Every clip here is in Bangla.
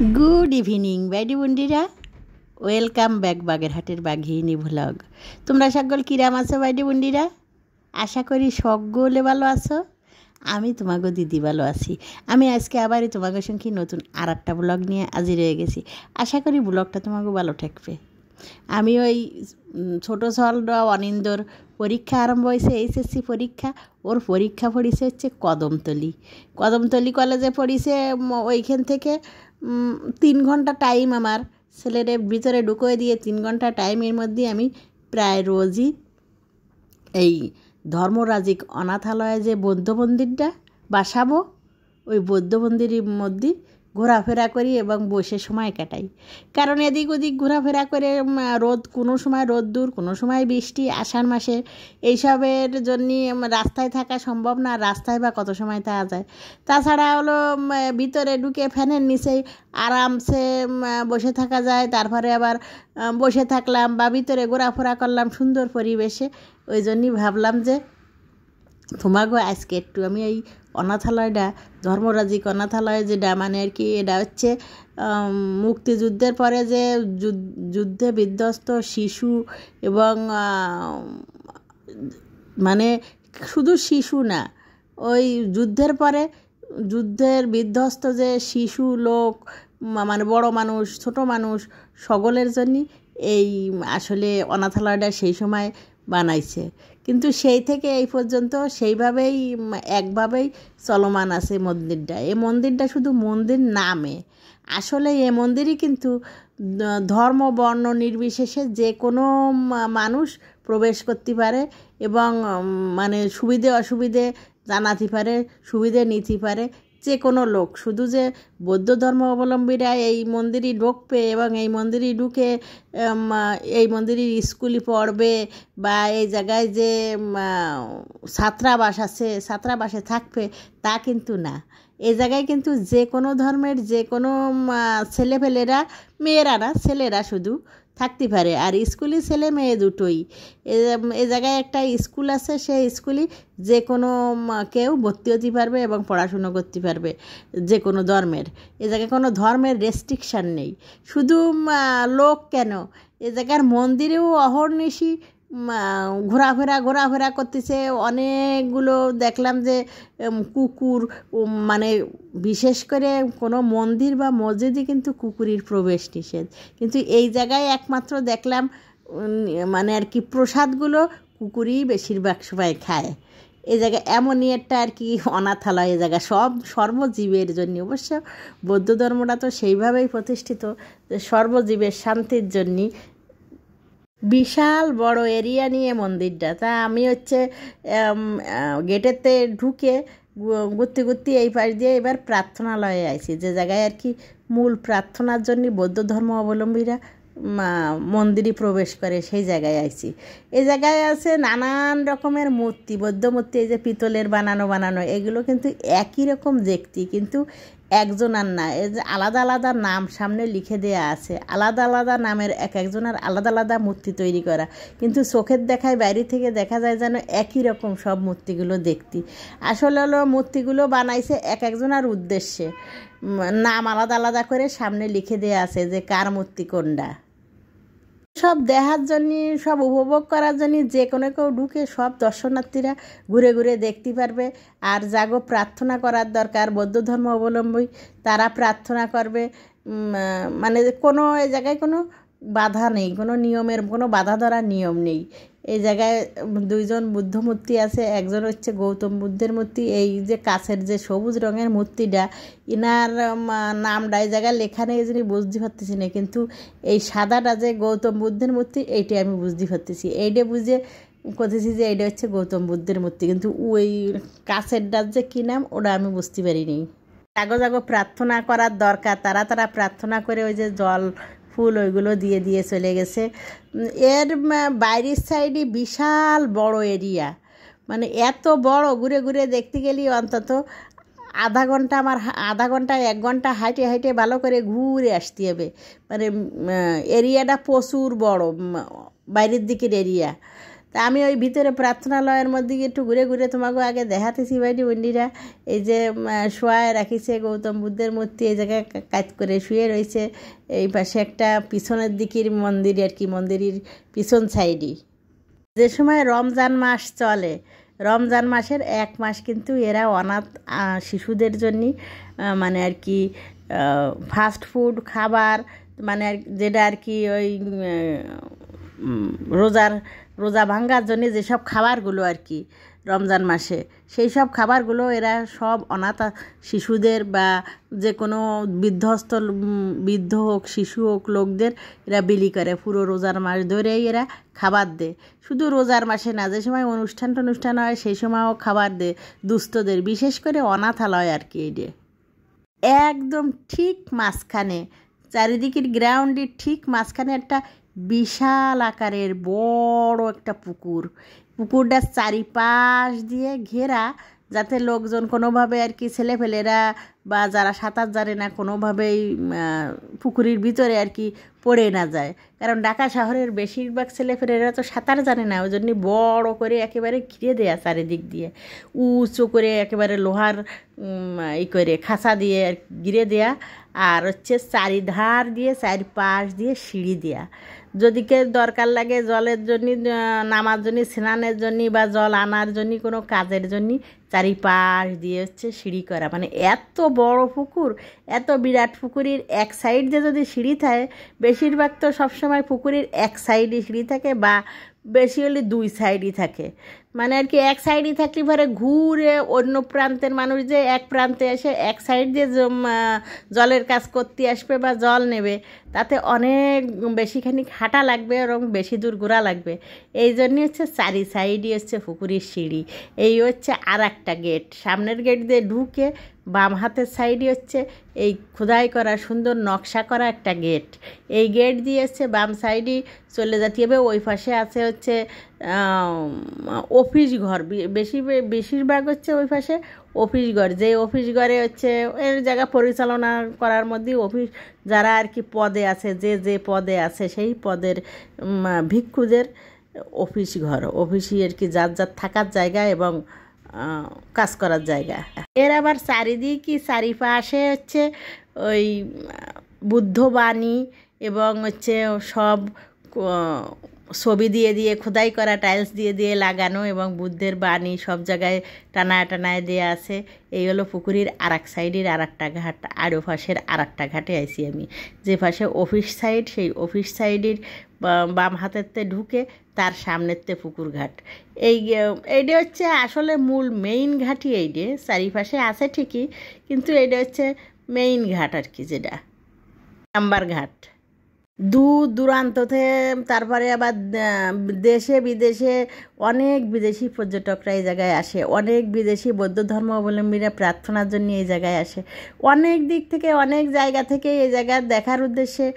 গুড ইভিনিং বাইডি বন্ডিরা, ওয়েলকাম ব্যাক বাগেরহাটের বাঘিনী ভ্লগ। তোমরা সকল কিরাম আছো বাইডি বন্ডিরা? আশা করি সকলে ভালো আছো। আমি তোমাকে দিদি ভালো আছি। আমি আজকে আবারই তোমাকে সঙ্গে নতুন আর একটা ব্লগ নিয়ে হাজির হয়ে গেছি। আশা করি ব্লগটা তোমাকে ভালো ঠেকবে। আমি ওই ছোটো সলরা অনিন্দর পরীক্ষা আরম্ভ হয়েছে, এইচএসসি পরীক্ষা। ওর পরীক্ষা পড়িছে হচ্ছে কদমতলি কলেজে পড়িছে। ওইখান থেকে 3 ঘন্টা টাইম আমার ছেলের ভিতরে ঢুকিয়ে দিয়ে 3 ঘন্টা টাইমের মধ্যে আমি প্রায় রোজই এই ধর্মরাজিক অনাথালয়ে যে বৌদ্ধ মন্দিরটা বাসাবো, ওই বৌদ্ধ মন্দিরের মধ্যে ঘোরাফেরা করি এবং বসে সময় কাটাই। কারণ এদিক ওদিক ঘোরাফেরা করে কোনো সময় রোদ্দুর, কোনো সময় বৃষ্টি, আষাঢ় মাসে এইসবের জন্যে রাস্তায় থাকা সম্ভব না। রাস্তায় বা কত সময় থাকা যায়? তাছাড়া হলো ভিতরে ঢুকে ফ্যানের নিচেই আরামসে বসে থাকা যায়। তারপরে আবার বসে থাকলাম বা ভিতরে ঘোরাফেরা করলাম সুন্দর পরিবেশে। ওই জন্যই ভাবলাম যে তোমাকেও আজকে একটু আমি এই অনাথালয়টা, ধর্মরাজিক অনাথালয় যেটা মানে আর কি, এটা হচ্ছে মুক্তিযুদ্ধের পরে যে যুদ্ধে বিধ্বস্ত শিশু এবং মানে শুধু শিশু না, ওই যুদ্ধের পরে যুদ্ধের বিধ্বস্ত যে শিশু লোক, মানে বড় মানুষ, ছোট মানুষ, সকলের জন্যই এই আসলে অনাথালয়টা সেই সময় বানাইছে। কিন্তু সেই থেকে এই পর্যন্ত সেইভাবেই একভাবেই চলমান আছে মন্দিরটা। এই মন্দিরটা শুধু মন্দির নামে, আসলে এই মন্দিরই কিন্তু ধর্ম বর্ণ নির্বিশেষে যে কোনো মানুষ প্রবেশ করতে পারে এবং মানে সুবিধে অসুবিধে জানাতে পারে, সুবিধে নিতে পারে যে কোনো লোক। শুধু যে বৌদ্ধ ধর্ম অবলম্বীরা এই মন্দিরই ঢুকবে এবং এই মন্দিরই ঢুকে এই মন্দিরের স্কুলে পড়বে বা এই জায়গায় যে ছাত্রাবাস আছে ছাত্রাবাসে থাকবে, তা কিন্তু না। এই জায়গায় কিন্তু যে কোনো ধর্মের যে কোনো ছেলেপেলেরা, মেয়েরা না, ছেলেরা শুধু থাকতে পারে। আর স্কুলে ছেলে মেয়ে দুটোই। এ জায়গায় একটা স্কুল আছে, সেই স্কুলে যে কোনো কেউ ভর্তি হতে পারবে এবং পড়াশুনো করতে পারবে যে কোনো ধর্মের। এ জায়গায় কোনো ধর্মের রেস্ট্রিকশান নেই। শুধু লোক কেন, এ জায়গার মন্দিরেও অহর্নিশি ঘোরাফেরা করতেছে অনেকগুলো। দেখলাম যে কুকুর, মানে বিশেষ করে কোনো মন্দির বা মসজিদে কিন্তু কুকুরের প্রবেশ নিষেধ, কিন্তু এই জায়গায় একমাত্র দেখলাম মানে আর কি প্রসাদগুলো কুকুরই বেশিরভাগ সময় খায়। এই জায়গায় এমনই একটা আর কি অনাথালয়। এই জায়গা সর্বজীবের জন্য। অবশ্য বৌদ্ধ ধর্মটা তো সেইভাবেই প্রতিষ্ঠিত যে সর্বজীবের শান্তির জন্যই। বিশাল বড় এরিয়া নিয়ে মন্দিরটা। তা আমি হচ্ছে গেটেতে ঢুকে ঘুরতে এই পাশ দিয়ে এবার প্রার্থনালয়ে আইছি, যে জায়গায় আর কি মূল প্রার্থনার জন্য বৌদ্ধ ধর্ম অবলম্বীরা মন্দিরে প্রবেশ করে, সেই জায়গায় আইছি। এই জায়গায় আছে নানান রকমের মূর্তি, বৌদ্ধ মূর্তি। এই যে পিতলের বানানো এগুলো কিন্তু একই রকম দেখতে, কিন্তু একজনার না। এই যে আলাদা আলাদা নাম সামনে লিখে দেয়া আছে, আলাদা আলাদা নামের একজনের আলাদা আলাদা মূর্তি তৈরি করা, কিন্তু চোখের দেখায় বাইরে থেকে দেখা যায় যেন একই রকম সব মূর্তিগুলো দেখতে। আসলে হলো মূর্তিগুলো বানাইছে একজনের উদ্দেশ্যে, নাম আলাদা আলাদা করে সামনে লিখে দেয়া আছে যে কার মূর্তি কোনটা। সব দেখার জন্য, সব উপভোগ করার জন্য যে কোনো কেউ ঢুকে সব দর্শনার্থীরা ঘুরে দেখতে পারবে। আর যাগো প্রার্থনা করার দরকার, বৌদ্ধ ধর্ম অবলম্বী তারা প্রার্থনা করবে। মানে কোনো এই জায়গায় কোনো বাধা নেই, কোনো নিয়মের কোনো বাধা ধরার নিয়ম নেই। এই জায়গায় 2জন বুদ্ধ মূর্তি আছে, একজন হচ্ছে গৌতম বুদ্ধের মূর্তি। এই যে কাছের যে সবুজ রঙের মূর্তিটা, ইনার নামটা এই জায়গায় লেখা নেই, এই জন্য বুঝতে পারতেছি না, কিন্তু এই সাদাটা যে গৌতম বুদ্ধের মূর্তি এইটা আমি বুঝতে পারতেছি। এইটা বুঝে করতেছি যে এইটা হচ্ছে গৌতম বুদ্ধের মূর্তি, কিন্তু ওই কাছেরটার যে কী নাম ওটা আমি বুঝতে পারিনি। জাগো প্রার্থনা করার দরকার। তারা প্রার্থনা করে ওই যে জল ফুল ওইগুলো দিয়ে চলে গেছে। এর বাইরের সাইডে বিশাল বড় এরিয়া, মানে এত বড়, ঘুরে দেখতে গেলে অন্তত আধা ঘন্টা 1 ঘন্টা হাইটে ভালো করে ঘুরে আসতে হবে। মানে এরিয়াটা প্রচুর বড়, বাইরের দিকের এরিয়া। তা আমি ওই ভিতরে প্রার্থনালয়ের মধ্যে একটু ঘুরে ঘুরে তোমাকে আগে দেখাতেছি ভাইটি বন্ডিরা। এই যে শোয়ায় রাখিছে গৌতম বুদ্ধের মূর্তি, এই জায়গায় কাজ করে শুয়ে রয়েছে। এই পাশে একটা পিছনের দিকের মন্দির আর কি, মন্দিরের পিছন সাইডই। যে সময় রমজান মাস চলে, রমজান মাসের 1 মাস কিন্তু এরা অনাথ শিশুদের জন্য মানে আর কি ফাস্ট ফুড খাবার, মানে যেটা আর কি ওই রোজা ভাঙ্গার জন্য যেসব খাবারগুলো আর কি রমজান মাসে, সেই সব খাবারগুলো এরা সব অনাথ শিশুদের বা যে কোনো বৃদ্ধ হোক শিশু হোক লোকদের এরা বিলি করে। পুরো রোজার মাস ধরেই এরা খাবার দেয়। শুধু রোজার মাসে না, যে সময় অনুষ্ঠান হয় সেই সময়ও খাবার দেয় দুস্থদের, বিশেষ করে অনাথালয় আর কি। এই একদম ঠিক মাঝখানে, চারিদিকের গ্রাউন্ডের ঠিক মাঝখানে একটা বিশাল আকারের বড় একটা পুকুরটার চারিপাশ দিয়ে ঘেরা, যাতে লোকজন কোনোভাবে আর কি ছেলেপেলেরা বা যারা সাঁতার জানে না কোনোভাবেই পুকুরের ভিতরে আর কি পড়ে না যায়। কারণ ঢাকা শহরের বেশিরভাগ ছেলেপেলেরা তো সাঁতার জানে না, ওই জন্য বড় করে একেবারে ঘিরে দেয়া, চারিদিক দিয়ে উঁচু করে একেবারে লোহার করে খাঁচা দিয়ে ঘিরে দেয়া, আর হচ্ছে চারিধার দিয়ে চারিপাশ দিয়ে সিঁড়ি দেয়া। যদি কেউ দরকার লাগে জলের জন্য, নামার জন্য, স্নানের জন্য বা জল আনার জন্য, কোনো কাজের জন্য, চারিপাশ দিয়ে হচ্ছে সিঁড়ি করা। মানে এত বড় পুকুর, এত বিরাট পুকুরের এক সাইড দিয়ে যদি সিঁড়ি থাকে, বেশিরভাগ তো সবসময় পুকুরের এক সাইডে সিঁড়ি থাকে বা বেশি হলে 2 সাইডই থাকে। মানে আর কি এক সাইডই থাকলে পরে ঘুরে অন্য প্রান্তের মানুষ যে এক প্রান্তে এসে এক সাইড দিয়ে জলের কাজ করতে আসবে বা জল নেবে, তাতে অনেক বেশিখানি হাঁটা লাগবে এবং বেশি দূর ঘোরা লাগবে। এই জন্যই হচ্ছে চারি সাইডই হচ্ছে পুকুরের সিঁড়ি। এই হচ্ছে আর একটা গেট, সামনের গেট দিয়ে ঢুকে বাম হাতের সাইডে হচ্ছে এই খোদাই করা সুন্দর নকশা করা একটা গেট। এই গেট দিয়ে হচ্ছে বাম সাইডে চলে যেতে হবে। ওই পাশে আছে হচ্ছে অফিস ঘর, বেশিরভাগ হচ্ছে ওই পাশে অফিস ঘর। যে অফিস ঘরে হচ্ছে এর জায়গা পরিচালনা করার মধ্যে অফিস যারা আর কি পদে আছে, যে পদে আছে সেই পদের ভিক্ষুদের অফিস ঘর, অফিসই আর কি যার থাকার জায়গা এবং কাজ করার জায়গা। এর আবার চারিপাশে হচ্ছে ওই বুদ্ধবাণী এবং হচ্ছে সব ছবি দিয়ে খোদাই করা টাইলস দিয়ে লাগানো এবং বুদ্ধের বাণী সব জায়গায় টানায় দেওয়া আছে। এই হলো পুকুরের আর এক সাইডের আর একটা ঘাট। আর ও পাশের আর একটা ঘাটে আইছি আমি, যে পাশে অফিস সাইড, সেই অফিস সাইডের বাম হাতেরতে ঢুকে তার সামনেরতে পুকুর ঘাট। এইটা হচ্ছে আসলে মূল মেইন ঘাটই। এইটা চারিপাশে আছে ঠিকই, কিন্তু এইটা হচ্ছে মেইন ঘাট আর কি, যেটা নাম্বার ঘাট। দূর দূরান্ততে তারপরে আবার দেশে বিদেশে অনেক বিদেশি পর্যটকরা এই জায়গায় আসে, অনেক বিদেশি বৌদ্ধ ধর্মাবলম্বীরা প্রার্থনার জন্য এই জায়গায় আসে। অনেক দিক থেকে অনেক জায়গা থেকে এই জায়গা দেখার উদ্দেশ্যে,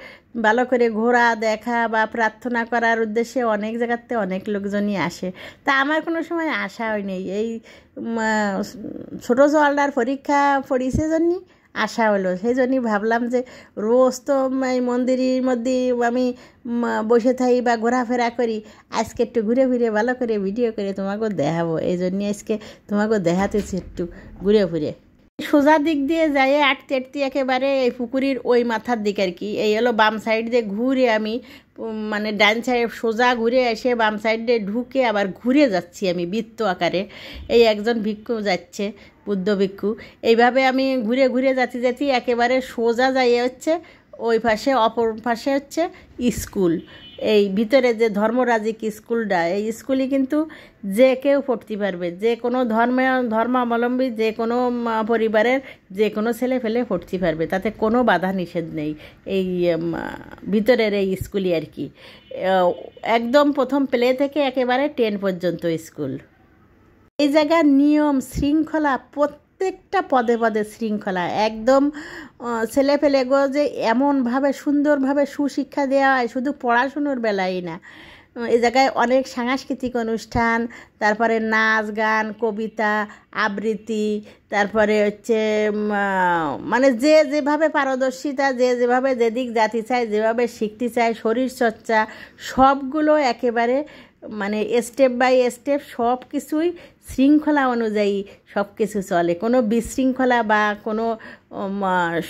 ভালো করে ঘোরা দেখা বা প্রার্থনা করার উদ্দেশ্যে অনেক জায়গাতে অনেক লোকজনই আসে। তা আমার কোনো সময় আসা হয়নি, এই ছোটো জলটার পরীক্ষা পড়িছে জন্যই আসা হলো। সেই জন্যই ভাবলাম যে রোজ তো এই মন্দিরের মধ্যে আমি বসে থাকি বা ঘোরাফেরা করি, আজকে একটু ঘুরে ফিরে ভালো করে ভিডিও করে তোমাকেও দেখাবো। এই জন্যই আজকে তোমাকেও দেখাতেছি একটু ঘুরে ফিরে। সোজা দিক দিয়ে যাই আটতে একেবারে এই পুকুরের ওই মাথার দিকে আর কি। এই হলো বাম সাইড দিয়ে ঘুরে আমি মানে ডান সাইড সোজা ঘুরে এসে বাম সাইড দিয়ে ঢুকে আবার ঘুরে যাচ্ছি আমি বৃত্ত আকারে। এই একজন ভিক্ষু যাচ্ছে, বুদ্ধ ভিক্ষু। এইভাবে আমি ঘুরে যাচ্ছি একেবারে সোজা যাইয়ে হচ্ছে ওই পাশে, অপর পাশে হচ্ছে স্কুল। এই ভিতরে যে ধর্মরাজিক স্কুলটা, এই স্কুলে কিন্তু যে কেউ পড়তে পারবে, যে কোনো ধর্মাবলম্বী যে কোনো পরিবারের যে কোনো ছেলে ফেলে পড়তে পারবে, তাতে কোনো বাধা নিষেধ নেই। এই ভিতরের এই স্কুলই আর কি, একদম প্রথম প্লে থেকে একেবারে 10 পর্যন্ত স্কুল। এই জায়গার নিয়ম শৃঙ্খলা প্রত্যেকটা পদে পদে শৃঙ্খলা, একদম ছেলেপেলেগো যে এমনভাবে সুন্দরভাবে সুশিক্ষা দেওয়া হয়, শুধু পড়াশুনোর বেলায় না। এই জায়গায় অনেক সাংস্কৃতিক অনুষ্ঠান, তারপরে নাচ গান, কবিতা আবৃত্তি, তারপরে হচ্ছে মানে যে যেভাবে পারদর্শিতা, যে যেভাবে যেদিক জাতি চায়, যেভাবে শিখতে চায়, শরীরচর্চা সবগুলো একেবারে মানে স্টেপ বাই স্টেপ সব কিছুই শৃঙ্খলা অনুযায়ী সব কিছু চলে, কোনো বিশৃঙ্খলা বা কোনো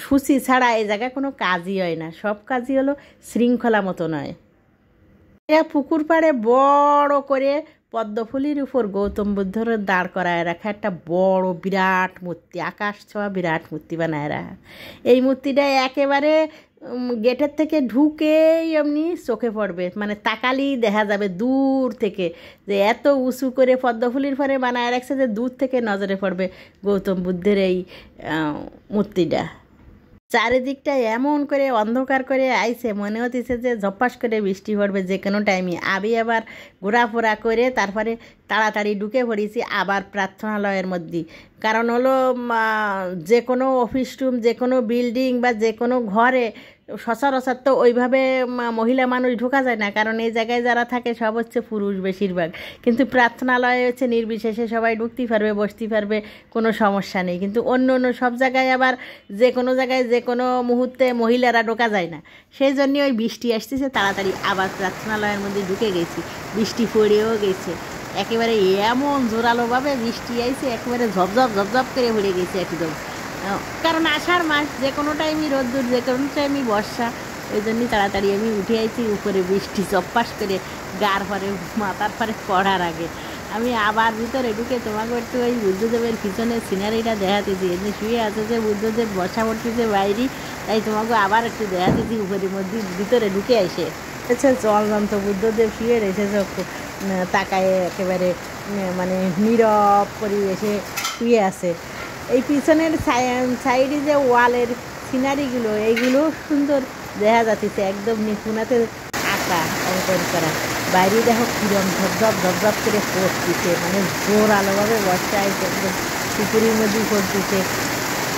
সূচি ছাড়া এই জায়গায় কোনো কাজই হয় না, সব কাজই হলো শৃঙ্খলা মতো নয়। এরা পুকুর পাড়ে বড় করে পদ্মফুলির উপর গৌতম বুদ্ধর দাঁড় করায় রাখা একটা বড় বিরাট মূর্তি, আকাশ ছোঁয়া বিরাট মূর্তি বানায় রাখা। এই মূর্তিটা একেবারে গেটের থেকে ঢুকেই এমনি চোখে পড়বে, মানে তাকালেই দেখা যাবে দূর থেকে যে এত উঁচু করে পদ্মফুলির পরে বানায় রাখছে যে দূর থেকে নজরে পড়বে গৌতম বুদ্ধের এই মূর্তিটা। চারিদিকটা এমন করে অন্ধকার করে আইছে, মনে হতেছে যে ঝপাস করে বৃষ্টি পড়বে যে কোনো টাইমে। আমি আবার ঘোরাফোরা করে তারপরে তাড়াতাড়ি ঢুকে পড়েছি আবার প্রার্থনালয়ের মধ্যে। কারণ হলো যে কোনো অফিস রুম, যে কোনো বিল্ডিং বা যে কোনো ঘরে সচরাচর তো ওইভাবে মহিলা মানুষ ঢোকা যায় না, কারণ এই জায়গায় যারা থাকে সব হচ্ছে পুরুষ বেশিরভাগ। কিন্তু প্রার্থনালয়ে হচ্ছে নির্বিশেষে সবাই ঢুকতে পারবে, বসতে পারবে, কোনো সমস্যা নেই। কিন্তু অন্য অন্য সব জায়গায় আবার যে কোনো জায়গায় যে কোনো মুহূর্তে মহিলারা ঢোকা যায় না। সেই জন্যে ওই বৃষ্টি আসতেছে, তাড়াতাড়ি আবার প্রার্থনালয়ের মধ্যে ঢুকে গেছি। বৃষ্টি পড়েও গেছে, একেবারে এমন জোরালোভাবে বৃষ্টি আইছে, একেবারে ঝপঝপ ঝপঝপ করে পড়ে গেছে একদম। কারণ আষাঢ় মাস, যে কোনো টাইমই রোদ্দুর, যে কোনো টাইমই বর্ষা, ওই জন্যই তাড়াতাড়ি আমি উঠে আইছি। উপরে বৃষ্টি চপ্পাস করে গার পরে মাথার পরে পড়ার আগে আমি আবার ভিতরে ঢুকে তোমাকে একটু ওই বুদ্ধদেবের পিছনে সিনারিটা দেখাতেছি। এমনি শুয়ে আছে যে বুদ্ধদেব বসা পড়তেছে বাইরে, তাই তোমাকে আবার একটু দেখাতেছি উপরের মধ্যে ভিতরে ঢুকে এসে। আচ্ছা জলযন্ত্র বুদ্ধদেব শুয়ে রয়েছে তাকায় একেবারে, মানে নীরব পরিবেশে শুয়ে আছে। এই পিছনের সাইডে যে ওয়ালের সিনারিগুলো, এইগুলো সুন্দর দেখা যাচ্ছে, একদম নিপুণাতে আঁকা অঙ্কন করা। বাইরে দেখো কিরম ঝপঝপ ঝপঝপ করে পড়তেছে, মানে জোর আলোভাবে বর্ষায় একদম পুকুরের মধ্যেই পড়তেছে।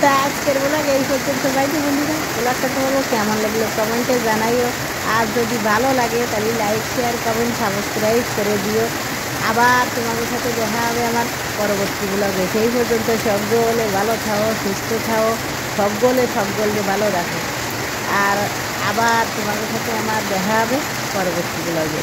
তা আজকের ব্লগ এই পর্যন্ত বাইরে বন্ধুরা। ব্লগটা তোমাকে কেমন লাগলো কমেন্টে জানাইও, আর যদি ভালো লাগে তাহলে লাইক শেয়ার কমেন্ট সাবস্ক্রাইব করে দিও। আবার তোমাদের সাথে দেখা হবে আমার পরবর্তী ব্লগে। সেই পর্যন্ত সকলে ভালো থাও, সুস্থ থাও, সকলে ভালো রাখো। আর আবার তোমাদের সাথে আমার দেখা হবে পরবর্তী ব্লগে।